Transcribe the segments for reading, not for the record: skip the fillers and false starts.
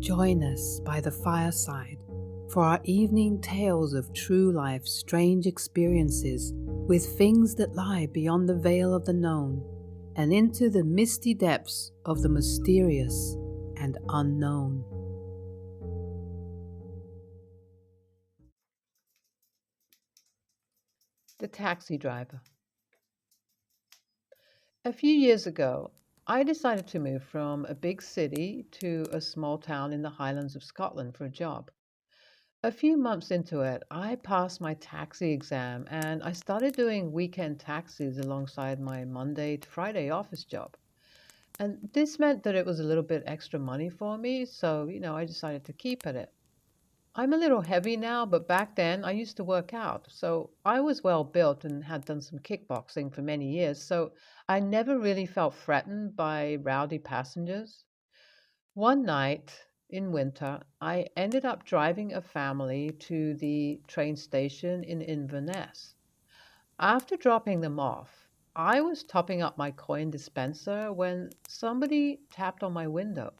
Join us by the fireside for our evening tales of true life's strange experiences with things that lie beyond the veil of the known and into the misty depths of the mysterious and unknown. The taxi driver. A few years ago, I decided to move from a big city to a small town in the Highlands of Scotland for a job. A few months into it, I passed my taxi exam and I started doing weekend taxis alongside my Monday to Friday office job. And this meant that it was a little bit extra money for me, so, I decided to keep at it. I'm a little heavy now, but back then I used to work out. So I was well built and had done some kickboxing for many years. So I never really felt threatened by rowdy passengers. One night in winter, I ended up driving a family to the train station in Inverness. After dropping them off, I was topping up my coin dispenser when somebody tapped on my window.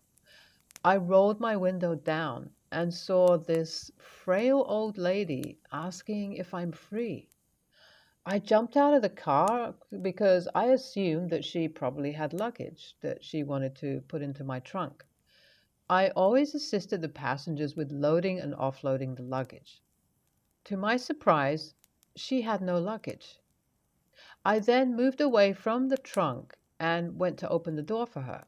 I rolled my window down and saw this frail old lady asking if I'm free. I jumped out of the car because I assumed that she probably had luggage that she wanted to put into my trunk. I always assisted the passengers with loading and offloading the luggage. To my surprise, she had no luggage. I then moved away from the trunk and went to open the door for her.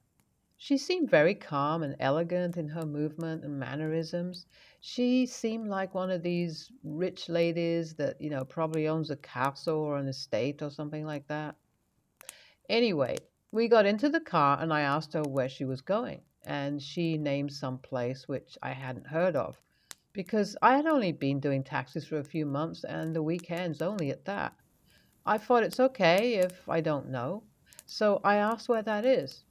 She seemed very calm and elegant in her movement and mannerisms. She seemed like one of these rich ladies that, probably owns a castle or an estate or something like that. Anyway, we got into the car and I asked her where she was going, and she named some place which I hadn't heard of because I had only been doing taxis for a few months and the weekends only at that. I thought it's okay if I don't know. So I asked where that is.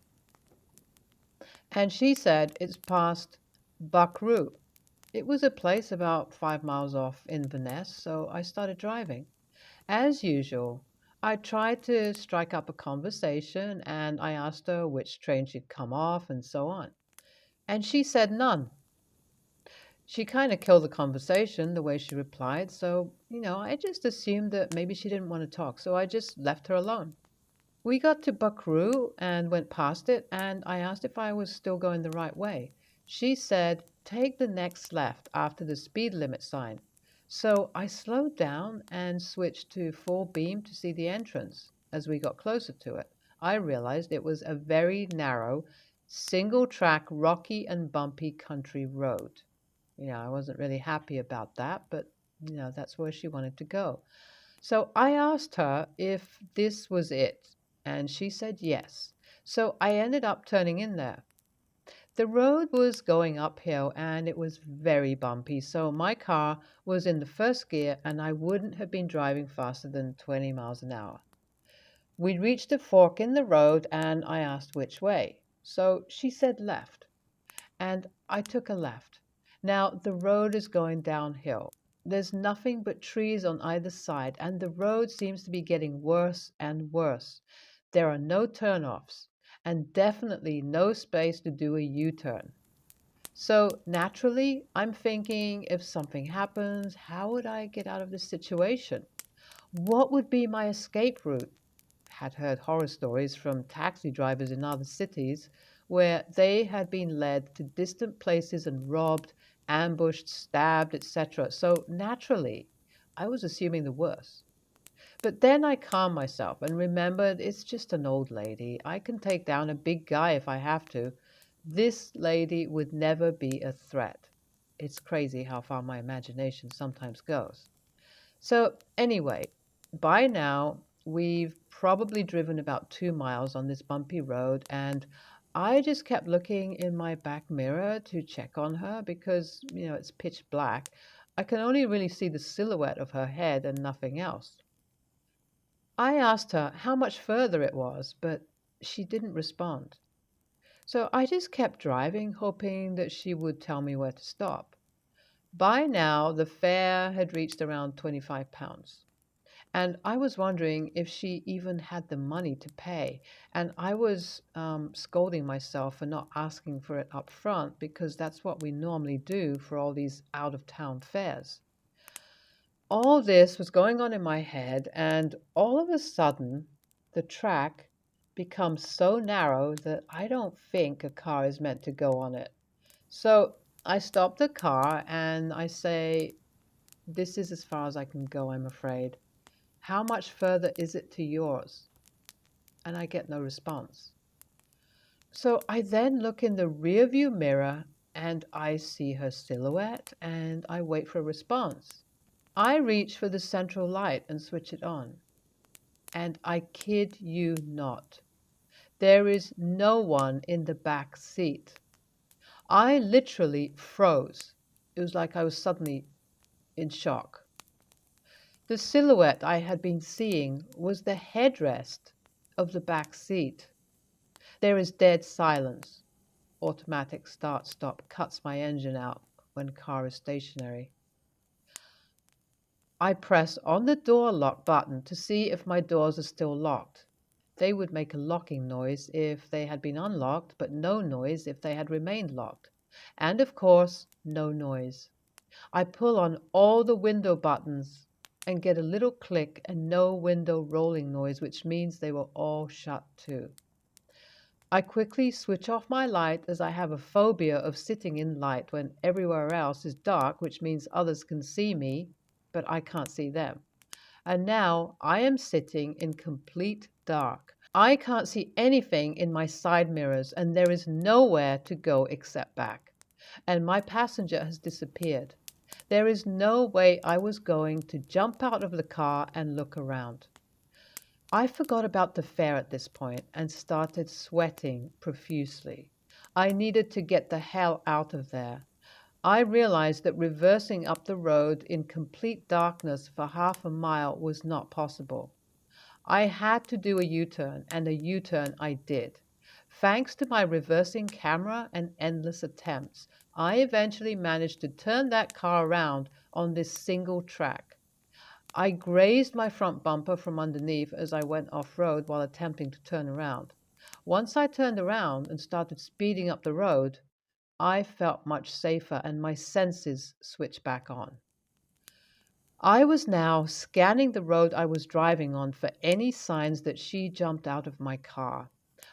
And she said it's past Buckaroo. It was a place about 5 miles off Inverness, so I started driving. As usual, I tried to strike up a conversation and I asked her which train she'd come off and so on. And she said none. She kind of killed the conversation the way she replied, so, I just assumed that maybe she didn't want to talk, so I just left her alone. We got to Buckaroo and went past it, and I asked if I was still going the right way. She said, take the next left after the speed limit sign. So I slowed down and switched to full beam to see the entrance. As we got closer to it, I realized it was a very narrow, single track, rocky and bumpy country road. I wasn't really happy about that, but that's where she wanted to go. So I asked her if this was it, and she said yes. So I ended up turning in there. The road was going uphill and it was very bumpy, so my car was in the first gear and I wouldn't have been driving faster than 20 miles an hour. We reached a fork in the road and I asked which way. So she said left, and I took a left. Now the road is going downhill. There's nothing but trees on either side, and the road seems to be getting worse and worse. There are no turnoffs, and definitely no space to do a U turn. So naturally, I'm thinking if something happens, how would I get out of this situation? What would be my escape route? Had heard horror stories from taxi drivers in other cities where they had been led to distant places and robbed, ambushed, stabbed, etc. So naturally, I was assuming the worst. But then I calmed myself and remembered it's just an old lady. I can take down a big guy if I have to. This lady would never be a threat. It's crazy how far my imagination sometimes goes. So, anyway, by now we've probably driven about 2 miles on this bumpy road, and I just kept looking in my back mirror to check on her because, it's pitch black. I can only really see the silhouette of her head and nothing else. I asked her how much further it was, but she didn't respond. So I just kept driving, hoping that she would tell me where to stop. By now, the fare had reached around £25. And I was wondering if she even had the money to pay. And I was scolding myself for not asking for it up front because that's what we normally do for all these out of town fairs. All this was going on in my head, and all of a sudden, the track becomes so narrow that I don't think a car is meant to go on it. So I stop the car and I say, "This is as far as I can go, I'm afraid. How much further is it to yours?" And I get no response. So I then look in the rearview mirror and I see her silhouette and I wait for a response. I reach for the central light and switch it on. And I kid you not, there is no one in the back seat. I literally froze. It was like I was suddenly in shock. The silhouette I had been seeing was the headrest of the back seat. There is dead silence. Automatic start stop cuts my engine out when car is stationary. I press on the door lock button to see if my doors are still locked. They would make a locking noise if they had been unlocked, but no noise if they had remained locked. And of course, no noise. I pull on all the window buttons and get a little click and no window rolling noise, which means they were all shut too. I quickly switch off my light as I have a phobia of sitting in light when everywhere else is dark, which means others can see me, but I can't see them. And now I am sitting in complete dark. I can't see anything in my side mirrors, and there is nowhere to go except back. And my passenger has disappeared. There is no way I was going to jump out of the car and look around. I forgot about the fair at this point and started sweating profusely. I needed to get the hell out of there. I realized that reversing up the road in complete darkness for half a mile was not possible. I had to do a U turn, and a U turn I did. Thanks to my reversing camera and endless attempts, I eventually managed to turn that car around on this single track. I grazed my front bumper from underneath as I went off road while attempting to turn around. Once I turned around and started speeding up the road, I felt much safer and my senses switched back on. I was now scanning the road I was driving on for any signs that she jumped out of my car.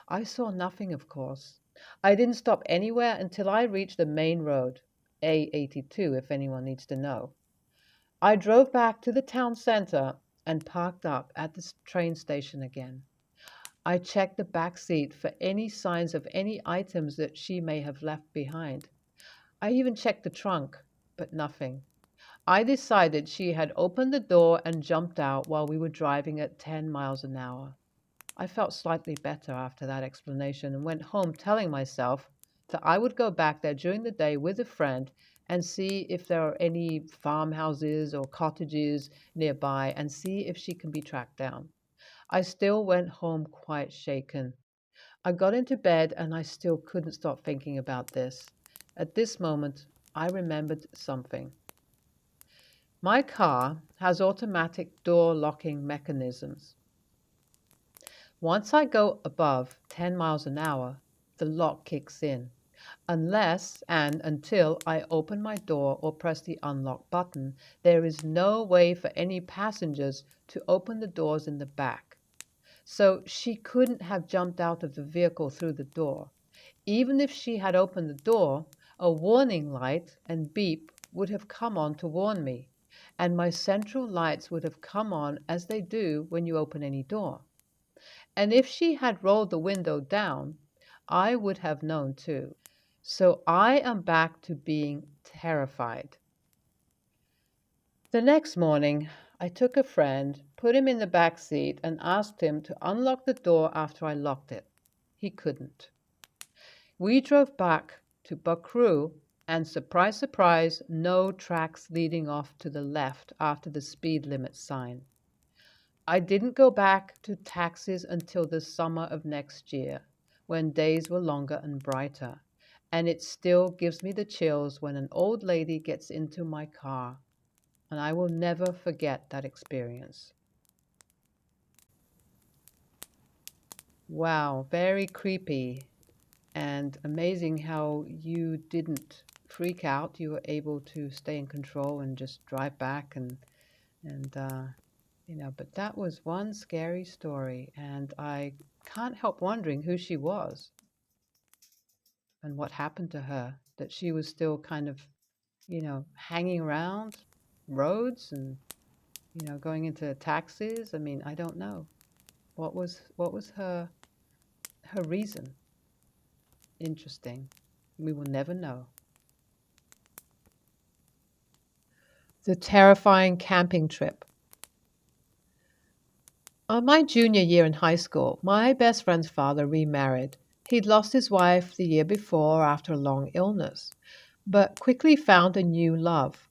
I saw nothing, of course. I didn't stop anywhere until I reached the main road, A82, if anyone needs to know. I drove back to the town center and parked up at the train station again. I checked the back seat for any signs of any items that she may have left behind. I even checked the trunk, but nothing. I decided she had opened the door and jumped out while we were driving at 10 miles an hour. I felt slightly better after that explanation and went home telling myself that I would go back there during the day with a friend and see if there are any farmhouses or cottages nearby and see if she can be tracked down. I still went home quite shaken. I got into bed and I still couldn't stop thinking about this. At this moment, I remembered something. My car has automatic door locking mechanisms. Once I go above 10 miles an hour, the lock kicks in, unless and until I open my door or press the unlock button. There is no way for any passengers to open the doors in the back. So she couldn't have jumped out of the vehicle through the door. Even if she had opened the door, a warning light and beep would have come on to warn me, and my central lights would have come on as they do when you open any door. And if she had rolled the window down, I would have known too. So I am back to being terrified. The next morning, I took a friend, put him in the back seat, and asked him to unlock the door after I locked it. He couldn't. We drove back to Buckrew, and surprise, surprise, no tracks leading off to the left after the speed limit sign. I didn't go back to taxis until the summer of next year, when days were longer and brighter, and it still gives me the chills when an old lady gets into my car, and I will never forget that experience. Wow, very creepy and amazing how you didn't freak out. You were able to stay in control and just drive back and but that was one scary story, and I can't help wondering who she was and what happened to her, that she was still kind of, hanging around roads and, going into taxis. I mean, I don't know. What was her reason? Interesting. We will never know. The terrifying camping trip. On my junior year in high school, my best friend's father remarried. He'd lost his wife the year before after a long illness, but quickly found a new love.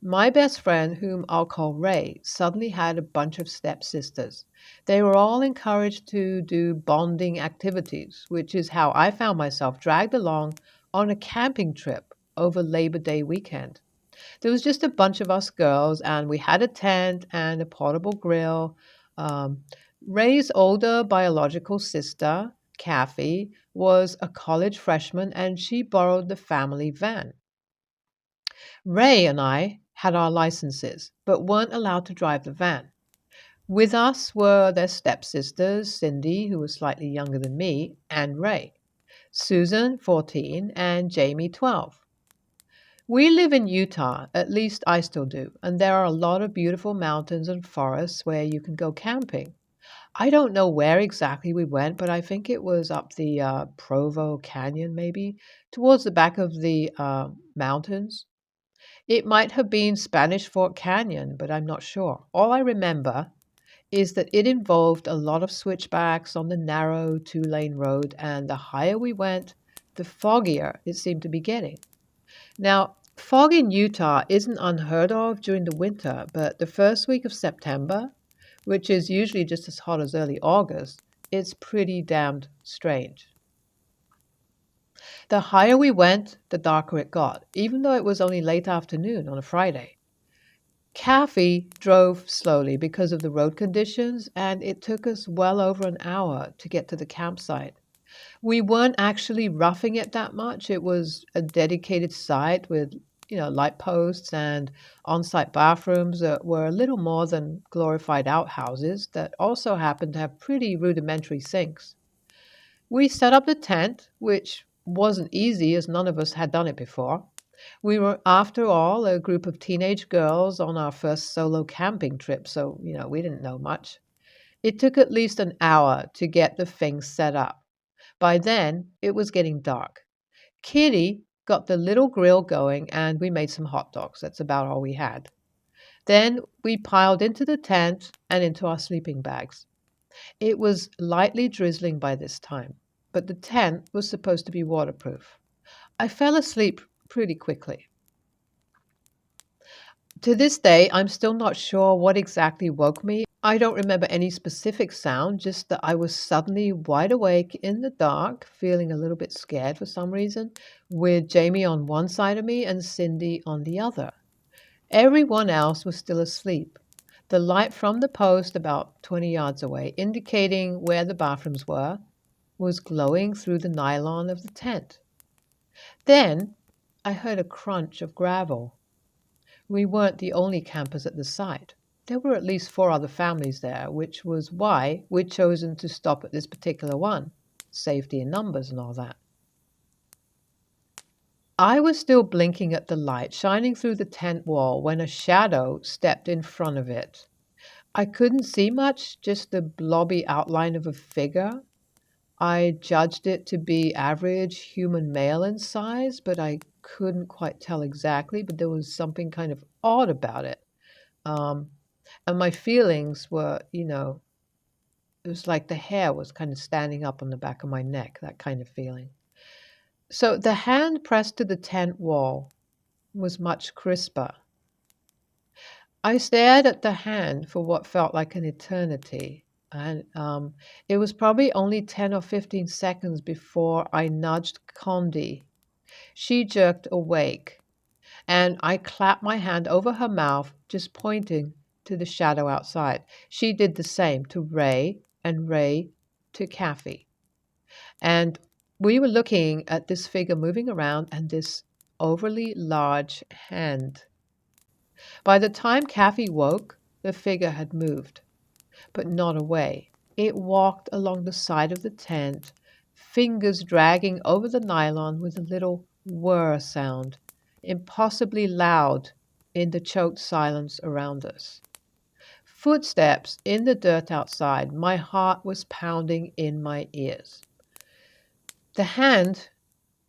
My best friend, whom I'll call Ray, suddenly had a bunch of stepsisters. They were all encouraged to do bonding activities, which is how I found myself dragged along on a camping trip over Labor Day weekend. There was just a bunch of us girls, and we had a tent and a portable grill. Um, Ray's older biological sister, Kathy, was a college freshman, and she borrowed the family van. Ray and I had our licenses, but weren't allowed to drive the van. With us were their stepsisters, Cindy, who was slightly younger than me, and Ray, Susan, 14, and Jamie, 12. We live in Utah, at least I still do, and there are a lot of beautiful mountains and forests where you can go camping. I don't know where exactly we went, but I think it was up the Provo Canyon, maybe, towards the back of the mountains. It might have been Spanish Fort Canyon, but I'm not sure. All I remember is that it involved a lot of switchbacks on the narrow 2-lane road, and the higher we went, the foggier it seemed to be getting. Now, fog in Utah isn't unheard of during the winter, but the first week of September, which is usually just as hot as early August, it's pretty damned strange. The higher we went, the darker it got, even though it was only late afternoon on a Friday. Kathy drove slowly because of the road conditions, and it took us well over an hour to get to the campsite. We weren't actually roughing it that much. It was a dedicated site with, light posts and on-site bathrooms that were a little more than glorified outhouses that also happened to have pretty rudimentary sinks. We set up the tent, which wasn't easy as none of us had done it before. We were, after all, a group of teenage girls on our first solo camping trip, so, we didn't know much. It took at least an hour to get the thing set up. By then, it was getting dark. Kitty got the little grill going, and we made some hot dogs. That's about all we had. Then we piled into the tent and into our sleeping bags. It was lightly drizzling by this time, but the tent was supposed to be waterproof. I fell asleep pretty quickly. To this day, I'm still not sure what exactly woke me. I don't remember any specific sound, just that I was suddenly wide awake in the dark, feeling a little bit scared for some reason, with Jamie on one side of me and Cindy on the other. Everyone else was still asleep. The light from the post about 20 yards away, indicating where the bathrooms were, was glowing through the nylon of the tent. Then I heard a crunch of gravel. We weren't the only campers at the site. There were at least 4 other families there, which was why we'd chosen to stop at this particular one. Safety in numbers and all that. I was still blinking at the light shining through the tent wall when a shadow stepped in front of it. I couldn't see much, just the blobby outline of a figure. I judged it to be average human male in size, but I couldn't quite tell exactly, but there was something kind of odd about it. Um, and my feelings were, it was like the hair was kind of standing up on the back of my neck, that kind of feeling. So the hand pressed to the tent wall was much crisper. I stared at the hand for what felt like an eternity. And it was probably only 10 or 15 seconds before I nudged Condi. She jerked awake, and I clapped my hand over her mouth, just pointing to the shadow outside. She did the same to Ray, and Ray to Kathy, and we were looking at this figure moving around and this overly large hand. By the time Kathy woke, the figure had moved, but not away. It walked along the side of the tent, fingers dragging over the nylon with a little whir sound, impossibly loud in the choked silence around us. Footsteps in the dirt outside. My heart was pounding in my ears. The hand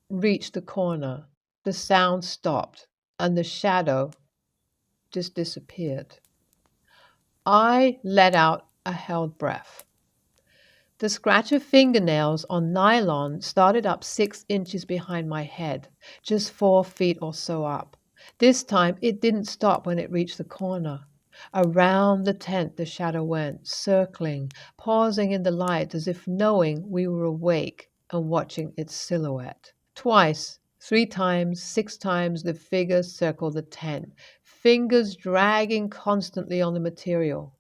reached the corner. The sound stopped, and the shadow just disappeared. I let out a held breath. The scratch of fingernails on nylon started up 6 inches behind my head, just 4 feet or so up. This time it didn't stop when it reached the corner. Around the tent the shadow went, circling, pausing in the light as if knowing we were awake and watching its silhouette. Twice, 3 times, 6 times the figure circled the tent, fingers dragging constantly on the material.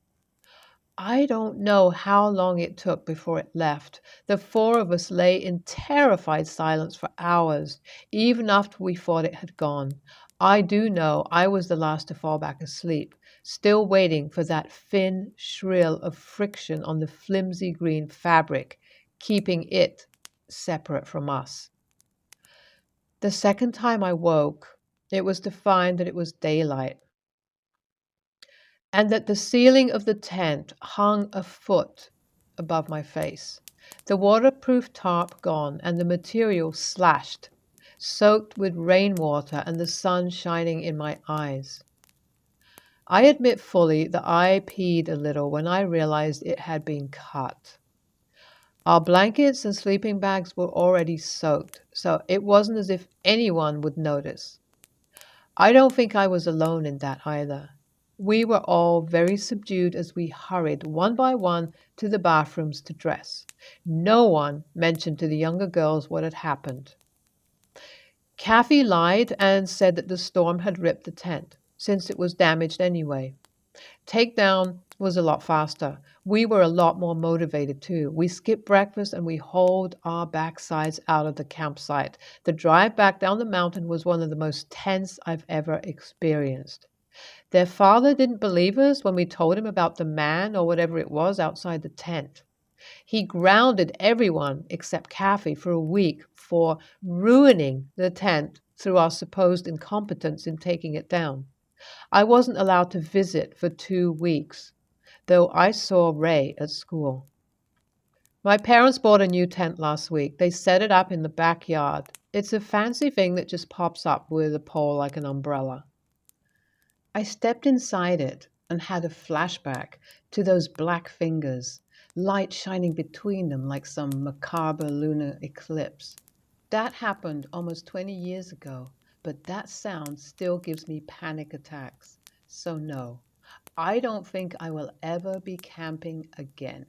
I don't know how long it took before it left. The four of us lay in terrified silence for hours, even after we thought it had gone. I do know I was the last to fall back asleep, still waiting for that thin shrill of friction on the flimsy green fabric, keeping it separate from us. The second time I woke, it was to find that it was daylight, and that the ceiling of the tent hung a foot above my face. The waterproof tarp gone, and the material slashed, soaked with rainwater and the sun shining in my eyes. I admit fully that I peed a little when I realized it had been cut. Our blankets and sleeping bags were already soaked, so it wasn't as if anyone would notice. I don't think I was alone in that either. We were all very subdued as we hurried one by one to the bathrooms to dress. No one mentioned to the younger girls what had happened. Kathy lied and said that the storm had ripped the tent, since it was damaged anyway. Takedown was a lot faster. We were a lot more motivated too. We skipped breakfast and we hauled our backsides out of the campsite. The drive back down the mountain was one of the most tense I've ever experienced. Their father didn't believe us when we told him about the man or whatever it was outside the tent. He grounded everyone except Kathy for a week for ruining the tent through our supposed incompetence in taking it down. I wasn't allowed to visit for 2 weeks, though I saw Ray at school. My parents bought a new tent last week. They set it up in the backyard. It's a fancy thing that just pops up with a pole like an umbrella. I stepped inside it and had a flashback to those black fingers, light shining between them like some macabre lunar eclipse. That happened almost 20 years ago, but that sound still gives me panic attacks. So no, I don't think I will ever be camping again.